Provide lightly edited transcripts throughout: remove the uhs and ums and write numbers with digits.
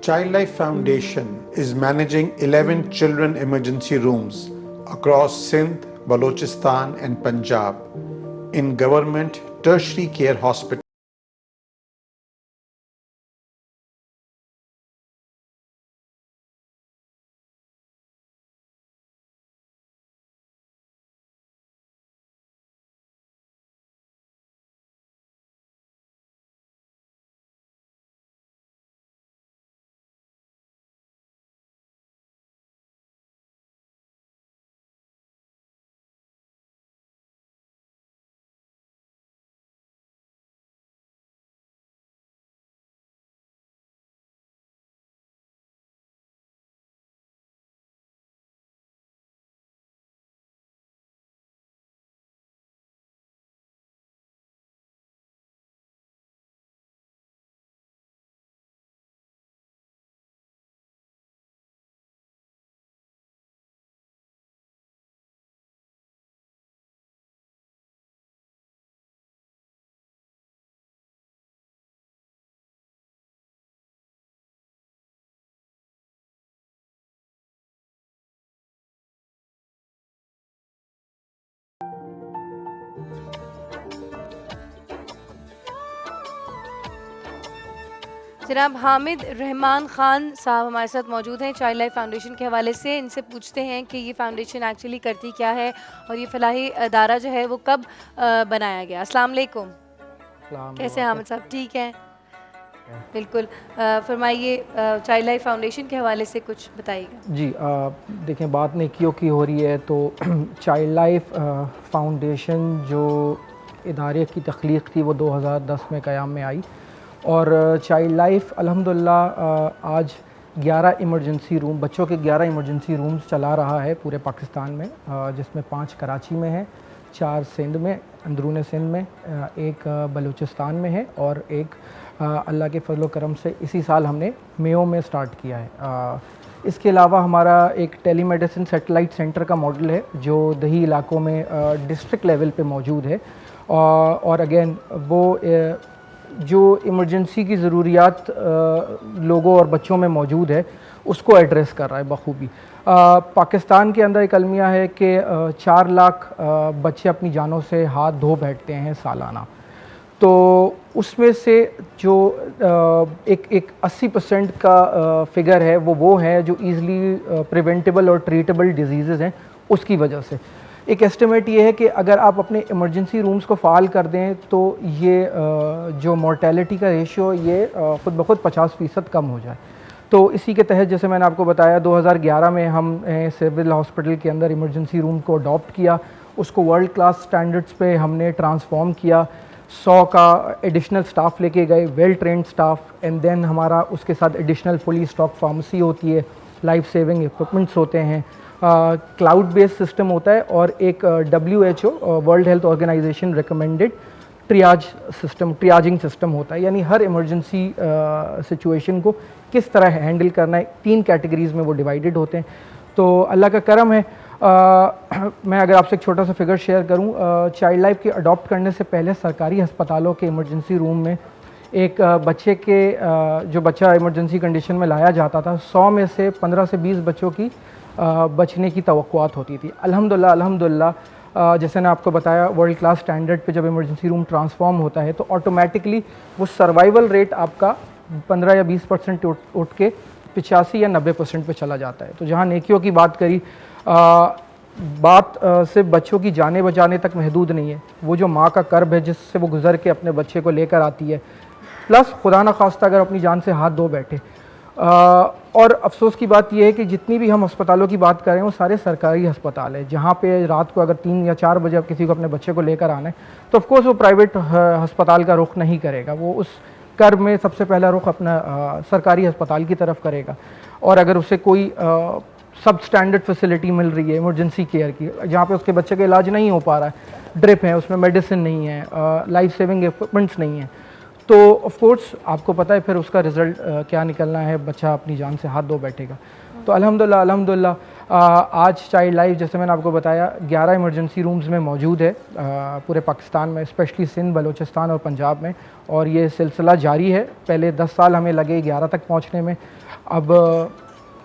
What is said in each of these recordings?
Child Life Foundation is managing 11 children emergency rooms across Sindh, Balochistan and Punjab in government tertiary care hospitals. जनाब हामिद रहमान ख़ान साहब हमारे साथ मौजूद हैं चाइल्ड लाइफ फाउंडेशन के हवाले से। इनसे पूछते हैं कि ये फाउंडेशन एक्चुअली करती क्या है और ये फ़लाही अदारा जो है वो कब बनाया गया। अस्सलाम वालेकुम। कैसे हैं हामिद साहब? ठीक हैं, बिल्कुल। फरमाइए, चाइल्ड लाइफ फाउंडेशन के हवाले से कुछ बताइएगा। जी, देखें, बात नेकियों की हो रही है तो चाइल्ड लाइफ फाउंडेशन जो इदारे की तख्लीक थी वो 2010 में क़याम में आई और चाइल्ड लाइफ अल्हम्दुलिल्लाह आज 11 इमरजेंसी रूम, बच्चों के 11 इमरजेंसी रूम्स चला रहा है पूरे पाकिस्तान में, जिसमें 5 कराची में है, 4 सिंध में, अंदरून सिंध में, एक बलूचिस्तान में है और एक अल्लाह के फजल करम से इसी साल हमने मेयो में स्टार्ट किया है। इसके अलावा हमारा एक टेलीमेडिसिन सैटेलाइट सेंटर का मॉडल है जो दही इलाकों में डिस्ट्रिक्ट लेवल पे मौजूद है और अगेन वो जो इमरजेंसी की ज़रूरियात लोगों और बच्चों में मौजूद है उसको एड्रेस कर रहा है बखूबी। पाकिस्तान के अंदर एक अलमिया है कि 4 लाख बच्चे अपनी जानों से हाथ धो बैठते हैं सालाना, तो उसमें से जो एक 80% का फिगर है वो है जो ईज़िली प्रिवेंटेबल और ट्रीटेबल डिजीज़ हैं उसकी वजह से। एक एस्टिमेट ये है कि अगर आप अपने इमरजेंसी रूम्स को फ़ाल कर दें तो ये जो मोर्टेलिटी का रेशियो ये ख़ुद ब खुद 50% कम हो जाए। तो इसी के तहत जैसे मैंने आपको बताया 2011 में हम सिविल हॉस्पिटल के अंदर इमरजेंसी रूम को अडॉप्ट किया, उसको वर्ल्ड क्लास स्टैंडर्ड्स पे हमने ट्रांसफॉर्म किया, 100 का एडिशनल स्टाफ लेके गए, well trained staff, and then हमारा उसके साथ एडिशनल फुली स्टॉक फार्मेसी होती है, लाइफ सेविंग इक्विपमेंट्स होते हैं, क्लाउड बेस्ड सिस्टम होता है और एक WHO world health organisation recommended triaging system होता है। यानी हर इमरजेंसी सिचुएशन को किस तरह हैंडल करना है, 3 कैटेगरीज़ में वो डिवाइडेड होते हैं। तो अल्लाह का करम है, मैं अगर आपसे एक छोटा सा फिगर शेयर करूं, चाइल्ड लाइफ के अडॉप्ट करने से पहले सरकारी अस्पतालों के इमरजेंसी रूम में एक बच्चे के जो बच्चा इमरजेंसी कंडीशन में लाया जाता था 100 में से 15 से 20 बच्चों की बचने की तवक्कुआत होती थी। अल्हम्दुलिल्लाह जैसे मैं आपको बताया वर्ल्ड क्लास स्टैंडर्ड पे जब इमरजेंसी रूम ट्रांसफॉर्म होता है तो ऑटोमेटिकली वो सर्वाइवल रेट आपका 15 या 20% उठ के 85 या 90% पे चला जाता है। तो जहाँ नेकियों की बात करी, बात सिर्फ बच्चों की जाने बचाने तक महदूद नहीं है, वो जो माँ का कर्ब है जिससे वो गुजर के अपने बच्चे को लेकर आती है, प्लस खुदा न खास्ता अगर अपनी जान से हाथ धो बैठे। और अफसोस की बात यह है कि जितनी भी हम अस्पतालों की बात करें वो सारे सरकारी अस्पताल है, जहाँ पे रात को अगर 3 या 4 बजे आप किसी को अपने बच्चे को लेकर आना है तो ऑफकोर्स वो प्राइवेट अस्पताल का रुख नहीं करेगा, वो उस कर्ब में सबसे पहला रुख अपना सरकारी अस्पताल की तरफ करेगा। और अगर उसे कोई सब स्टैंडर्ड फैसिलिटी मिल रही है इमरजेंसी केयर की, जहाँ पे उसके बच्चे का इलाज नहीं हो पा रहा है, ड्रिप है, उसमें मेडिसिन नहीं है, लाइफ सेविंग इक्विपमेंट्स नहीं है, तो ऑफ कोर्स आपको पता है फिर उसका रिज़ल्ट क्या निकलना है, बच्चा अपनी जान से हाथ धो बैठेगा। तो अल्हम्दुलिल्लाह आज चाइल्ड लाइफ जैसे मैंने आपको बताया 11 इमरजेंसी रूम्स में मौजूद है पूरे पाकिस्तान में, स्पेशली सिंध, बलूचिस्तान और पंजाब में, और ये सिलसिला जारी है। पहले 10 साल हमें लगे 11 तक पहुंचने में। अब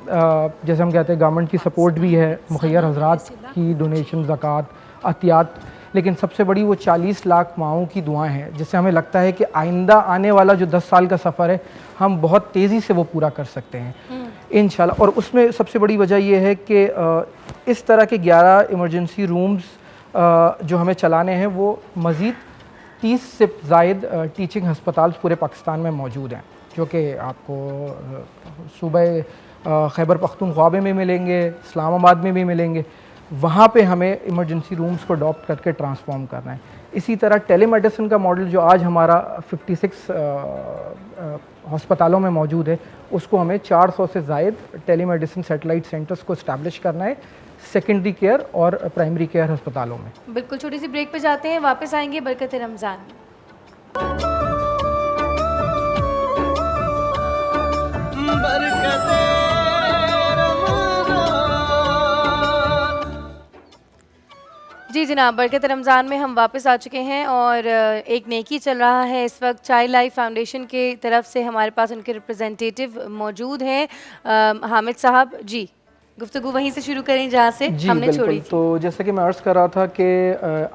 जैसे हम कहते हैं गवर्नमेंट की सपोर्ट भी है, मुखैर हजरात की डोनेशन, ज़कात, अतियात, लेकिन सबसे बड़ी वो 40 लाख माओं की दुआएं हैं, जिससे हमें लगता है कि आइंदा आने वाला जो 10 साल का सफ़र है हम बहुत तेज़ी से वो पूरा कर सकते हैं इंशाल्लाह। और उसमें सबसे बड़ी वजह ये है कि इस तरह के 11 इमरजेंसी रूम्स जो हमें चलाने हैं वो मज़ीद 30 से ज़ायद टीचिंग हस्पताल पूरे पाकिस्तान में मौजूद हैं, जो कि आपको सूबे खैबर पख्तूनख्वा में मिलेंगे, इस्लामाबाद में भी मिलेंगे। वहाँ पे हमें इमरजेंसी रूम्स को अडॉप्ट करके ट्रांसफॉर्म करना है। इसी तरह टेलीमेडिसिन का मॉडल जो आज हमारा 56 हस्पतालों में मौजूद है, उसको हमें 400 से ज़ायद टेलीमेडिसिन सैटेलाइट सेंटर्स को इस्टेब्लिश करना है सेकेंडरी केयर और प्राइमरी केयर हस्पतालों में। बिल्कुल, छोटी सी ब्रेक पे जाते हैं, वापस आएंगे बरकत रमज़ान में। जी जनाब, बरकत रमज़ान में हम वापस आ चुके हैं और एक नेकी चल रहा है इस वक्त। चाइल्ड लाइफ फाउंडेशन के तरफ से हमारे पास उनके रिप्रेजेंटेटिव मौजूद हैं, हामिद साहब। जी, गुफ्तगू वहीं से शुरू करें जहाँ से हमने छोड़ी थी। तो जैसे कि मैं अर्ज़ कर रहा था कि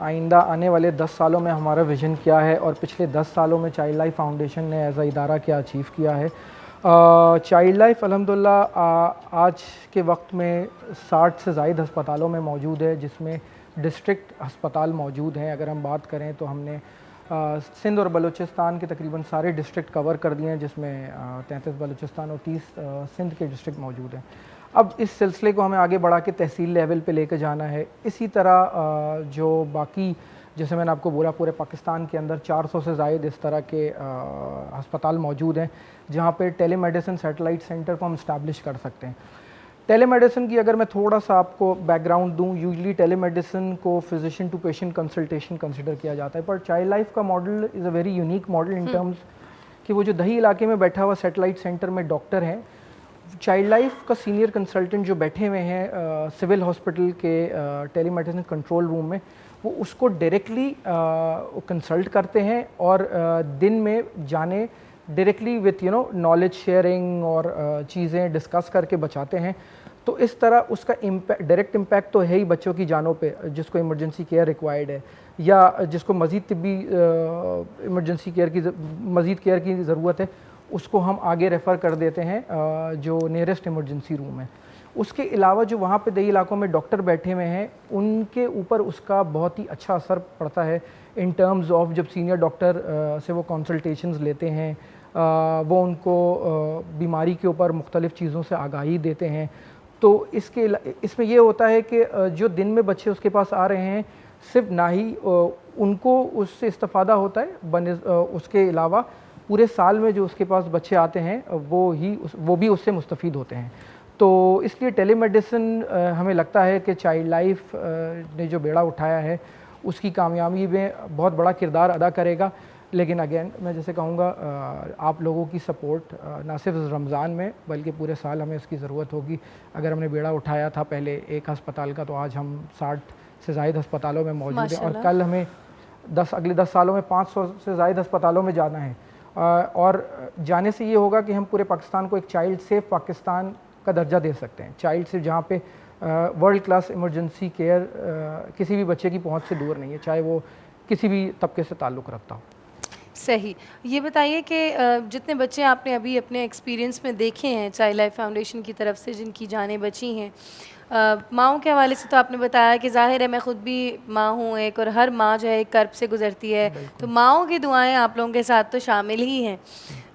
आइंदा आने वाले 10 सालों में हमारा विज़न क्या है और पिछले 10 सालों में चाइल्ड लाइफ फाउंडेशन ने एज अ इदारा क्या अचीव किया है। चाइल्ड लाइफ अल्हम्दुलिल्लाह आज के वक्त में 60 से ज़ायद हस्पतालों में मौजूद है, जिसमें डिस्ट्रिक्ट अस्पताल मौजूद हैं। अगर हम बात करें तो हमने सिंध और बलूचिस्तान के तकरीबन सारे डिस्ट्रिक्ट कवर कर दिए हैं, जिसमें 33 बलूचिस्तान और 30 सिंध के डिस्ट्रिक्ट मौजूद हैं। अब इस सिलसिले को हमें आगे बढ़ा के तहसील लेवल पे लेकर जाना है। इसी तरह जो बाकी, जैसे मैंने आपको बोला, पूरे पाकिस्तान के अंदर 400 से ज़ायद इस तरह के अस्पताल मौजूद हैं, जहाँ पे टेलीमेडिसिन सैटेलाइट सेंटर को हम इस्टेब्लिश कर सकते हैं। टेलीमेडिसिन की अगर मैं थोड़ा सा आपको बैकग्राउंड दूं, यूजली टेलीमेडिसिन को physician to patient consultation consider किया जाता है, पर चाइल्ड लाइफ का model is a very unique model in terms कि वो जो दही इलाके में बैठा हुआ सैटेलाइट सेंटर में डॉक्टर हैं, चाइल्ड लाइफ का सीनियर कंसल्टेंट जो बैठे हुए हैं सिविल हॉस्पिटल के टेलीमेडिसिन कंट्रोल रूम में, वो उसको डायरेक्टली कंसल्ट करते हैं और दिन में जाने डायरेक्टली विथ नॉलेज शेयरिंग और चीज़ें डिस्कस करके बचाते हैं। तो इस तरह उसका इम्पैक्ट, डायरेक्ट इम्पैक्ट तो है ही बच्चों की जानों पे, जिसको इमरजेंसी केयर रिक्वायर्ड है या जिसको मज़ीद तिब्बी इमरजेंसी केयर की मज़ीद केयर की ज़रूरत है, उसको हम आगे रेफ़र कर देते हैं जो नियरेस्ट इमरजेंसी रूम है। उसके अलावा जो वहाँ पे दही इलाकों में डॉक्टर बैठे हुए हैं, उनके ऊपर उसका बहुत ही अच्छा असर पड़ता है इन टर्म्स ऑफ जब सीनियर डॉक्टर से वो कंसल्टेशंस लेते हैं, वो उनको बीमारी के ऊपर मुख्तलिफ़ चीज़ों से आगाही देते हैं। तो इसमें ये होता है कि जो दिन में बच्चे उसके पास आ रहे हैं, सिर्फ ना ही उनको उससे इस्तेफ़ादा होता है, उसके अलावा पूरे साल में जो उसके पास बच्चे आते हैं वो भी उससे मुस्तफ़ीद होते हैं। तो इसलिए टेलीमेडिसिन हमें लगता है कि चाइल्ड लाइफ ने जो बेड़ा उठाया है उसकी कामयाबी में बहुत बड़ा किरदार अदा करेगा। लेकिन अगेन मैं जैसे कहूँगा, आप लोगों की सपोर्ट ना सिर्फ रमज़ान में बल्कि पूरे साल हमें इसकी ज़रूरत होगी। अगर हमने बेड़ा उठाया था पहले एक अस्पताल का, तो आज हम 60 से ज़ायद अस्पतालों में मौजूद हैं और कल हमें अगले 10 सालों में 500 से ज़ायद अस्पतालों में जाना है। और जाने से ये होगा कि हम पूरे पाकिस्तान को एक चाइल्ड सेफ पाकिस्तान का दर्जा दे सकते हैं। चाइल्ड सेफ जहाँ पे वर्ल्ड क्लास इमरजेंसी केयर किसी भी बच्चे की पहुँच से दूर नहीं है, चाहे वो किसी भी तबके से ताल्लुक़ रखता हो। सही। ये बताइए कि जितने बच्चे आपने अभी अपने एक्सपीरियंस में देखे हैं चाइल्ड लाइफ फाउंडेशन की तरफ से जिनकी जानें बची हैं, माँओं के हवाले से तो आपने बताया कि ज़ाहिर है मैं ख़ुद भी माँ हूँ एक, और हर माँ जो है एक कर्ब से गुज़रती है, तो माँओं की दुआएं आप लोगों के साथ तो शामिल ही हैं।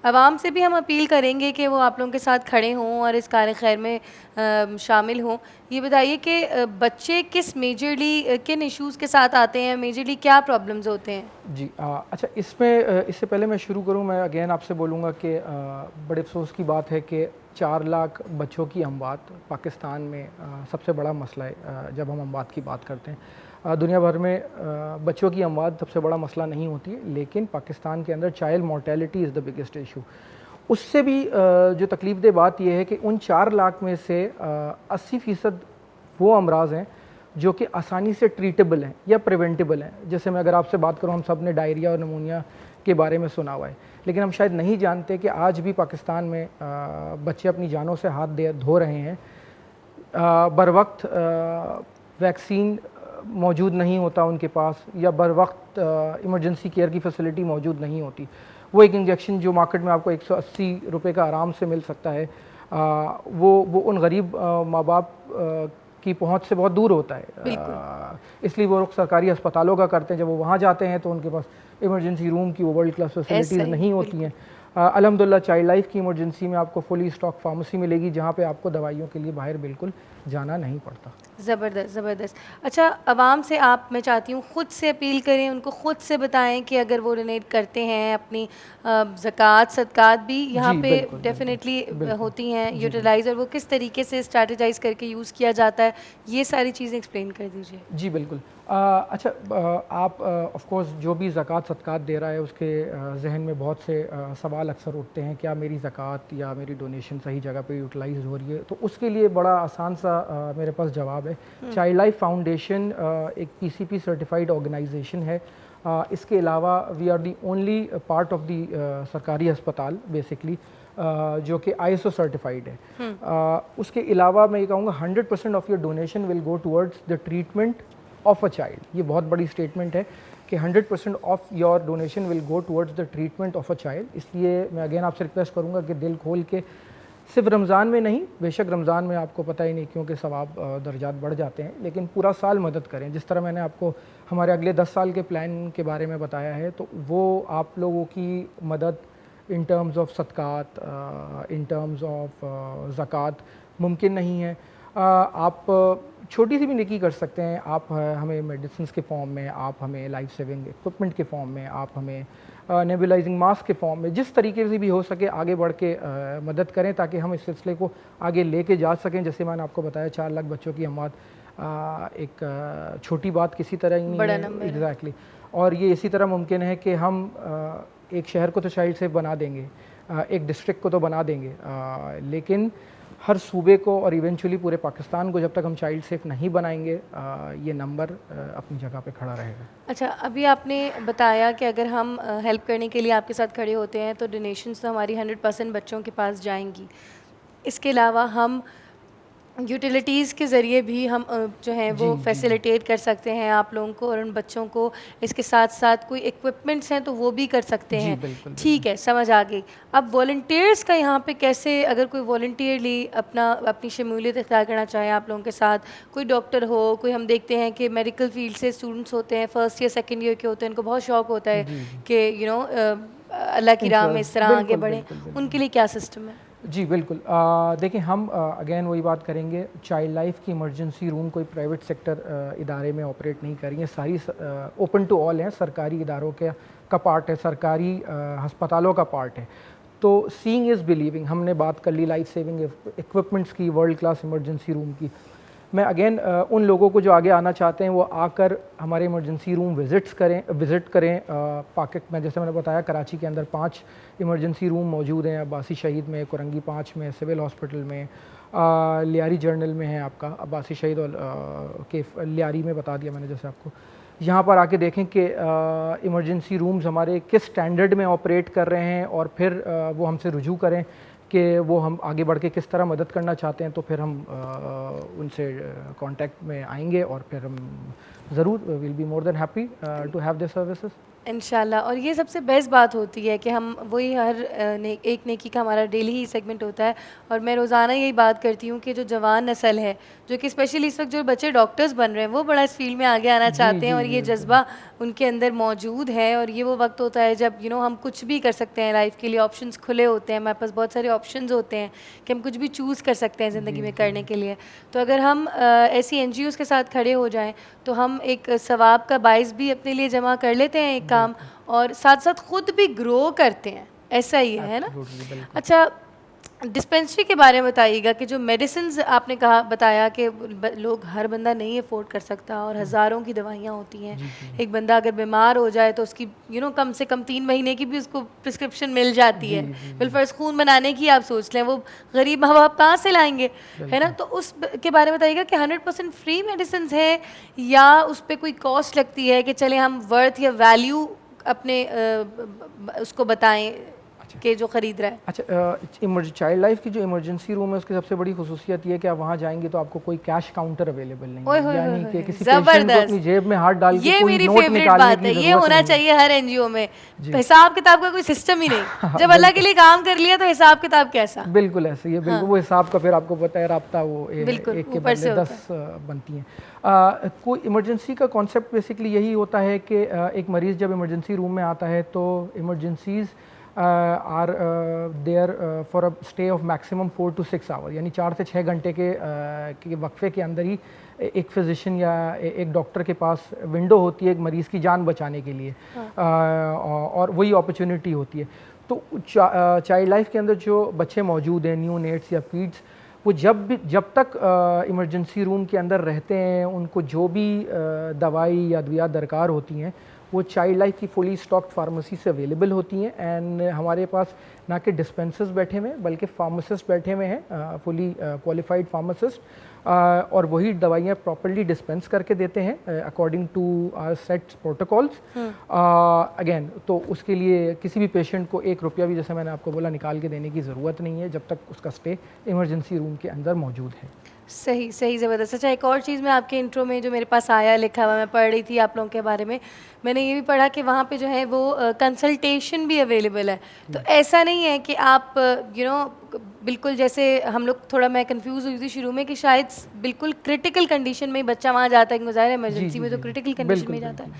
आवाम से भी हम अपील करेंगे कि वो आप लोगों के साथ खड़े हों और इस कार खैर में शामिल हों। ये बताइए कि बच्चे किस मेजरली किन इश्यूज़ के साथ आते हैं, मेजरली क्या प्रॉब्लम्स होते हैं? जी अच्छा, इससे पहले मैं शुरू करूं, मैं अगेन आपसे बोलूँगा कि बड़े अफसोस की बात है कि 4 लाख बच्चों की अमवात पाकिस्तान में सबसे बड़ा मसला है। जब हम अमवात की बात करते हैं, दुनिया भर में बच्चों की अमवात सबसे बड़ा मसला नहीं होती है, लेकिन पाकिस्तान के अंदर child mortality is the biggest issue. उससे भी जो तकलीफ़देह बात यह है कि उन 4 लाख में से 80% वो अमराज हैं जो कि आसानी से ट्रीटेबल हैं या प्रिवेंटेबल हैं। जैसे मैं अगर आपसे बात करूं, हम सब ने डायरिया और नमूनिया के बारे में सुना हुआ है, लेकिन हम शायद नहीं जानते कि आज भी पाकिस्तान में बच्चे अपनी जानों से हाथ धो रहे हैं। बर वक्त वैक्सीन मौजूद नहीं होता उनके पास, या बर वक्त इमरजेंसी केयर की फैसिलिटी मौजूद नहीं होती। वो एक इंजेक्शन जो मार्केट में आपको 180 रुपये का आराम से मिल सकता है, वो उन गरीब माँ बाप की पहुंच से बहुत दूर होता है। इसलिए वो लोग सरकारी अस्पतालों का करते हैं। जब वो वहाँ जाते हैं तो उनके पास इमरजेंसी रूम की वो वर्ल्ड क्लास फैसिलिटीज़ नहीं होती हैं। अल्हम्दुलिल्लाह चाइल्ड लाइफ की इमरजेंसी में आपको फुली स्टॉक फार्मेसी मिलेगी, जहाँ पे आपको दवाइयों के लिए बाहर बिल्कुल जाना नहीं पड़ता। ज़बरदस्त ज़बरदस्त। अच्छा, आवाम से आप, मैं चाहती हूँ ख़ुद से अपील करें, उनको ख़ुद से बताएं कि अगर वो डोनेट करते हैं अपनी ज़कात सदकात भी यहाँ पे डेफिनेटली होती हैं यूटिलाइज़, और वो किस तरीके से स्ट्रैटेजाइज़ करके यूज़ किया जाता है, ये सारी चीज़ें एक्सप्लेन कर दीजिए। जी बिल्कुल। अच्छा, आप ऑफ कोर्स जो भी ज़कात सदकात दे रहा है उसके जहन में बहुत से सवाल अक्सर उठते हैं, क्या मेरी ज़कात या मेरी डोनेशन सही जगह पे यूटिलाइज हो रही है? तो उसके लिए बड़ा आसान सा मेरे पास जवाब है। चाइल्ड लाइफ फाउंडेशन एक PCP सर्टिफाइड ऑर्गेनाइजेशन है। इसके अलावा we are the only part of the सरकारी अस्पताल बेसिकली जो कि ISO सर्टिफाइड है। उसके अलावा मैं ये कहूँगा 100% of your donation will go towards the treatment of a child. ये बहुत बड़ी स्टेटमेंट है कि 100% of your donation will go towards the treatment of a child. इसलिए मैं अगेन आपसे रिक्वेस्ट करूँगा कि दिल खोल के, सिर्फ रमज़ान में नहीं, बेशक रमज़ान में आपको पता ही नहीं क्योंकि सवाब दर्जात बढ़ जाते हैं, लेकिन पूरा साल मदद करें। जिस तरह मैंने आपको हमारे अगले 10 साल के प्लान के बारे में बताया है, तो वो आप लोगों की मदद इन टर्म्स ऑफ सदकात, इन टर्म्स ऑफ ज़कात मुमकिन नहीं है। आप छोटी सी भी नेकी कर सकते हैं। आप हमें मेडिसिन के फॉर्म में, आप हमें लाइफ सेविंग इक्विपमेंट के फॉर्म में, आप हमें नेबुलाइजिंग मास्क के फॉर्म में, जिस तरीके से भी हो सके आगे बढ़ के मदद करें, ताकि हम इस सिलसिले को आगे लेके जा सकें। जैसे मैंने आपको बताया 4 लाख बच्चों की अमात एक छोटी बात किसी तरह ही नहीं है। एग्जैक्टली। और ये इसी तरह मुमकिन है कि हम एक शहर को तो चाइल्ड सेफ बना देंगे, एक डिस्ट्रिक्ट को तो बना देंगे, लेकिन हर सूबे को और इवेंचुअली पूरे पाकिस्तान को जब तक हम चाइल्ड सेफ नहीं बनाएंगे, ये नंबर अपनी जगह पे खड़ा रहेगा। अच्छा, अभी आपने बताया कि अगर हम हेल्प करने के लिए आपके साथ खड़े होते हैं तो डोनेशंस तो हमारी 100% बच्चों के पास जाएंगी। इसके अलावा हम यूटिलिटीज़ के ज़रिए भी हम जो हैं वो फैसिलिटेट कर सकते हैं आप लोगों को और उन बच्चों को। इसके साथ साथ कोई इक्विपमेंट्स हैं तो वो भी कर सकते हैं। ठीक है, समझ आ गई। अब वॉलंटियर्स का यहाँ पे कैसे, अगर कोई वॉलंटियरली अपनी शमूलियत इख्तियार करना चाहे आप लोगों के साथ, कोई डॉक्टर हो, कोई हम देखते हैं कि मेडिकल फील्ड से स्टूडेंट्स होते हैं, फर्स्ट ईयर सेकेंड ईयर के होते हैं, इनको बहुत शौक़ होता है कि अल्लाह की राह में इस तरह आगे बढ़ें, उनके लिए क्या सिस्टम है? जी बिल्कुल। देखिए, हम अगेन वही बात करेंगे, चाइल्ड लाइफ की इमरजेंसी रूम कोई प्राइवेट सेक्टर इदारे में ऑपरेट नहीं कर रही हैं, सारी ओपन टू ऑल हैं, सरकारी इदारों का पार्ट है, सरकारी हस्पतालों का पार्ट है। तो सीइंग इज़ बिलीविंग। हमने बात कर ली लाइफ सेविंग इक्विपमेंट्स की, वर्ल्ड क्लास इमरजेंसी रूम की। मैं अगेन उन लोगों को जो आगे आना चाहते हैं वो आकर हमारे इमरजेंसी रूम विज़िट करें। में जैसे मैंने बताया, कराची के अंदर 5 इमरजेंसी रूम मौजूद हैं, अब्बासी शहीद में, कुरंगी 5 में, सिविल हॉस्पिटल में, लियारी जर्नल में है आपका, अब्बासी शहीद और के लियारी में बता दिया मैंने जैसे आपको। यहाँ पर आके देखें कि इमरजेंसी रूम्स हमारे किस स्टैंडर्ड में ऑपरेट कर रहे हैं, और फिर वो हमसे रुजू करें कि वो हम आगे बढ़ के किस तरह मदद करना चाहते हैं। तो फिर हम उनसे कांटेक्ट में आएंगे और फिर हम ज़रूर will be more than happy to have this services इंशाल्लाह। और ये सबसे बेस्ट बात होती है कि हम वही एक नेकी का हमारा डेली ही सेगमेंट होता है, और मैं रोज़ाना यही बात करती हूँ कि जो जवान नस्ल है, जो कि स्पेशली इस वक्त जो बच्चे डॉक्टर्स बन रहे हैं, वो बड़ा इस फील्ड में आगे आना चाहते हैं, और ये जज्बा उनके अंदर मौजूद है। और ये वो वक्त होता है जब हम कुछ भी कर सकते हैं लाइफ के लिए, ऑप्शंस खुले होते हैं, हमारे पास बहुत सारे ऑप्शंस होते हैं कि हम कुछ भी चूज़ कर सकते हैं ज़िंदगी में करने के लिए। तो अगर हम ऐसी NGOs के साथ खड़े हो जाएँ तो हम एक सवाब का बाइस भी अपने लिए जमा कर लेते हैं एक काम, और साथ साथ ख़ुद भी ग्रो करते हैं। ऐसा ही है ना? अच्छा, डिस्पेंसरी के बारे में बताइएगा कि जो मेडिसिन आपने कहा बताया कि लोग हर बंदा नहीं अफोर्ड कर सकता और हज़ारों की दवाइयाँ होती हैं। एक बंदा अगर बीमार हो जाए तो उसकी कम से कम 3 महीने की भी उसको प्रिस्क्रिप्शन मिल जाती है। बिलफर्ज खून बनाने की आप सोच लें, वो गरीब माँ बाप कहाँ से लाएंगे, है ना। तो उस के बारे में बताइएगा कि 100% फ्री मेडिसिन है या उस पर कोई कॉस्ट लगती है कि चले हम वर्थ या वैल्यू अपने उसको बताएं कि जो खरीद रहा है। अच्छा, चाइल्ड लाइफ की जो इमरजेंसी रूम है उसकी सबसे बड़ी खुसूसियत ये है कि आप वहाँ जाएंगे तो आपको कोई कैश काउंटर अवेलेबल नहीं है, यानी कि किसी पेशेंट को अपनी जेब में हाथ डाल के कोई नोट निकालने की जरूरत ये होना चाहिए हर एनजीओ में। हिसाब किताब का कोई सिस्टम ही नहीं। जब अल्लाह के लिए काम कर लिया तो हिसाब किताब कैसा? बिल्कुल ऐसे ही है, बिल्कुल वो हिसाब का फिर आपको पता है राब्ता वो एक के बदले 10 बनती हैं। कोई इमरजेंसी का कॉन्सेप्ट बेसिकली यही होता है कि एक मरीज़ जब इमरजेंसी रूम में आता है तो emergencies are there for a stay of maximum 4 to 6 hour, यानी 4 से 6 घंटे के वक्फे के अंदर ही एक फिजिशियन या एक डॉक्टर के पास विंडो होती है एक मरीज़ की जान बचाने के लिए। और वही अपॉर्चुनिटी होती है। तो चाइल्ड लाइफ के अंदर जो बच्चे मौजूद हैं, न्यू नेट्स या पीड्स, वो जब तक इमरजेंसी रूम के अंदर रहते हैं उनको जो भी दवाई या अद्वियात दरकार होती हैं वो चाइल्ड लाइफ की फुली स्टॉक्ड फार्मेसी से अवेलेबल होती हैं। एंड हमारे पास ना कि डिस्पेंसर्स बैठे हुए हैं बल्कि फार्मासिस्ट बैठे हुए हैं, फुली क्वालिफाइड फार्मासिस्ट, और वही दवाइयाँ प्रॉपर्ली डिस्पेंस करके देते हैं according to our set protocols. Again तो उसके लिए किसी भी पेशेंट को 1 रुपया भी, जैसे मैंने आपको बोला, निकाल के देने की ज़रूरत नहीं है जब तक उसका स्टे इमरजेंसी रूम के अंदर मौजूद है। सही सही, ज़बरदस्त। अच्छा, एक और चीज़ मैं आपके इंट्रो में जो मेरे पास आया लिखा हुआ, मैं पढ़ रही थी आप लोगों के बारे में, मैंने ये भी पढ़ा कि वहाँ पे जो है वो कंसल्टेशन भी अवेलेबल है। तो ऐसा नहीं है कि आप बिल्कुल, जैसे हम लोग थोड़ा, मैं कंफ्यूज हुई थी शुरू में कि शायद बिल्कुल क्रिटिकल कंडीशन में ही बच्चा वहाँ जाता है, ज़ाहिर है इमरजेंसी में तो क्रिटिकल कंडीशन में जाता है।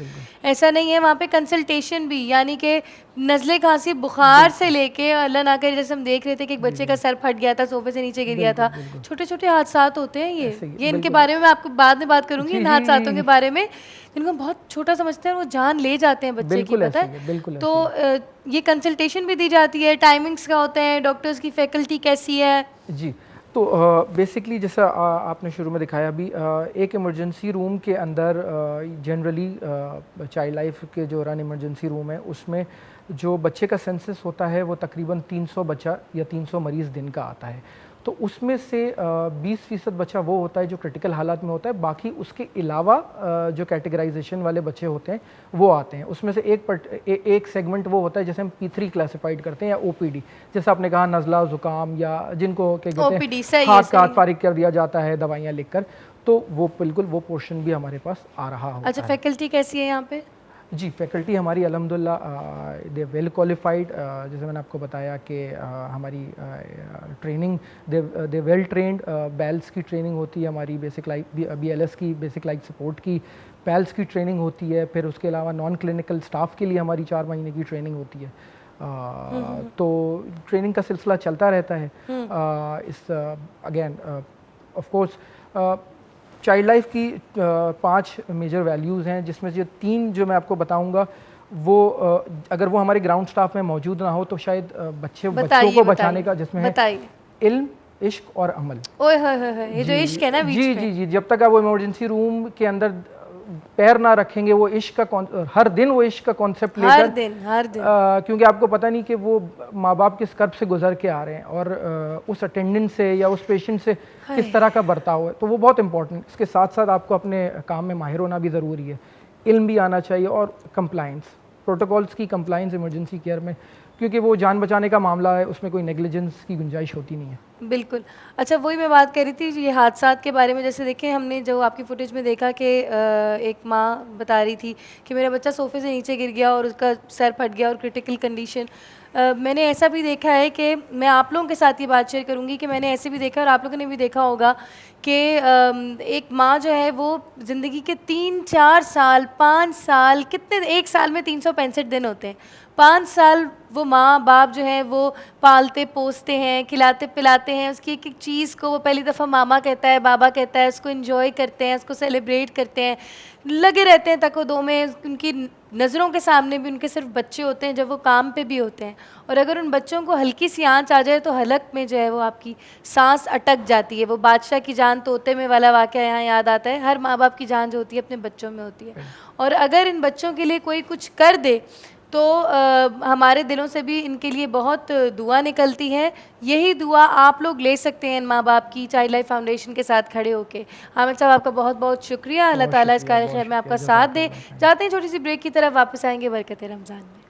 ऐसा नहीं है, वहाँ पे कंसल्टेशन भी, यानी कि नज़ले खांसी बुखार से लेके अल्लाह ना करे, जैसे हम देख रहे थे कि एक बच्चे का सर फट गया था, सोफे से नीचे गिर गया था, छोटे छोटे हादसा होते हैं ये इनके बारे में मैं आपको बाद में बात करूंगी, इन हादसातों के बारे में जिनको बहुत छोटा समझते हैं और वो जान ले जाते हैं बच्चे की, पता है। तो ये कंसल्टेशन भी दी जाती है, टाइमिंग्स क्या होते हैं, डॉक्टर्स की फैकल्टी कैसी है? जी, तो बेसिकली जैसा आपने शुरू में दिखाया अभी, एक इमरजेंसी रूम के अंदर जनरली चाइल्ड लाइफ के जो रन इमरजेंसी रूम है उसमें जो बच्चे का सेंसस होता है वो तकरीबन 300 बच्चा या 300 मरीज़ दिन का आता है। तो उसमें से 20% बच्चा वो होता है जो क्रिटिकल हालात में होता है, बाकी उसके अलावा जो कैटेगराइजेशन वाले बच्चे होते हैं वो आते हैं। उसमें से एक सेगमेंट वो होता है जैसे हम P3 क्लासिफाइड करते हैं, या OPD, जैसे आपने कहा नज़ला ज़ुकाम, या जिनको क्या कहते हैं हाथ का फारिग कर दिया जाता है दवाइयाँ लिखकर, तो वो बिल्कुल वो पोर्शन भी हमारे पास आ रहा होता है। अच्छा, फैकल्टी कैसी है यहाँ पे? जी, फैकल्टी हमारी अल्हम्दुलिल्लाह दे वेल क्वालिफाइड, जैसे मैंने आपको बताया कि हमारी ट्रेनिंग दे वेल ट्रेंड, बैल्स की ट्रेनिंग होती है हमारी, बेसिक लाइफ BLS की, बेसिक लाइफ सपोर्ट की, पैल्स की ट्रेनिंग होती है, फिर उसके अलावा नॉन क्लिनिकल स्टाफ के लिए हमारी 4 महीने की ट्रेनिंग होती है। तो ट्रेनिंग का सिलसिला चलता रहता है। इस again of course child life की 5 मेजर वैल्यूज़ हैं, जिसमें से 3 जो मैं आपको बताऊंगा वो अगर वो हमारे ग्राउंड स्टाफ में मौजूद ना हो तो शायद बच्चों को बचाने का, जिसमें है इल्म, इश्क और अमल। ओए होए, ये जो इश्क है ना बीच में, जी, जब तक आप वो इमरजेंसी रूम के अंदर पैर ना रखेंगे, वो इश्क का हर दिन वो इश्क का कॉन्सेप्ट लेकर, हर दिन क्योंकि आपको पता नहीं कि वो माँ बाप किस कर्ब से गुजर के आ रहे हैं और उस अटेंडेंट से या उस पेशेंट से किस तरह का बर्ताव है, तो वो बहुत इंपॉर्टेंट। इसके साथ साथ आपको अपने काम में माहिर होना भी ज़रूरी है, इल्म भी आना चाहिए, और कंप्लाइंस, प्रोटोकॉल्स की कंप्लाइंस इमरजेंसी केयर में, क्योंकि वो जान बचाने का मामला है, उसमें कोई नेग्लिजेंस की गुंजाइश होती नहीं है। बिल्कुल। अच्छा, वही मैं बात कर रही थी ये हादसात के बारे में। जैसे देखें, हमने जो आपकी फुटेज में देखा कि एक माँ बता रही थी कि मेरा बच्चा सोफे से नीचे गिर गया और उसका सर फट गया और क्रिटिकल कंडीशन। मैंने ऐसा भी देखा है कि मैं आप लोगों के साथ ये बात शेयर करूँगी कि मैंने ऐसे भी देखा और आप लोगों ने भी देखा होगा कि एक माँ जो है वो ज़िंदगी के 3-4 साल 5 साल, कितने, एक साल में 365 दिन होते हैं, 5 साल वो माँ बाप जो है वो पालते पोसते हैं, खिलाते पिलाते हैं, उसकी एक एक चीज़ को वो पहली दफ़ा मामा कहता है, बाबा कहता है, उसको एंजॉय करते हैं, उसको सेलिब्रेट करते हैं, लगे रहते हैं तको दो में। उनकी नज़रों के सामने भी उनके सिर्फ बच्चे होते हैं जब वो काम पे भी होते हैं, और अगर उन बच्चों को हल्की सी आंच आ जाए तो हलक में जो है वो आपकी सांस अटक जाती है। वो बादशाह की जान तोते में वाला वाक़या यहाँ याद आता है। हर माँ बाप की जान जो होती है अपने बच्चों में होती है, और अगर इन बच्चों के लिए कोई कुछ कर दे तो हमारे दिलों से भी इनके लिए बहुत दुआ निकलती है। यही दुआ आप लोग ले सकते हैं इन माँ बाप की, चाइल्ड लाइफ फाउंडेशन के साथ खड़े होके। हामिद साहब आपका बहुत बहुत शुक्रिया। अल्लाह ताला इस कार्य खैर में आपका साथ दे। जाते हैं छोटी सी ब्रेक की तरफ, वापस आएंगे बरकत रमज़ान में।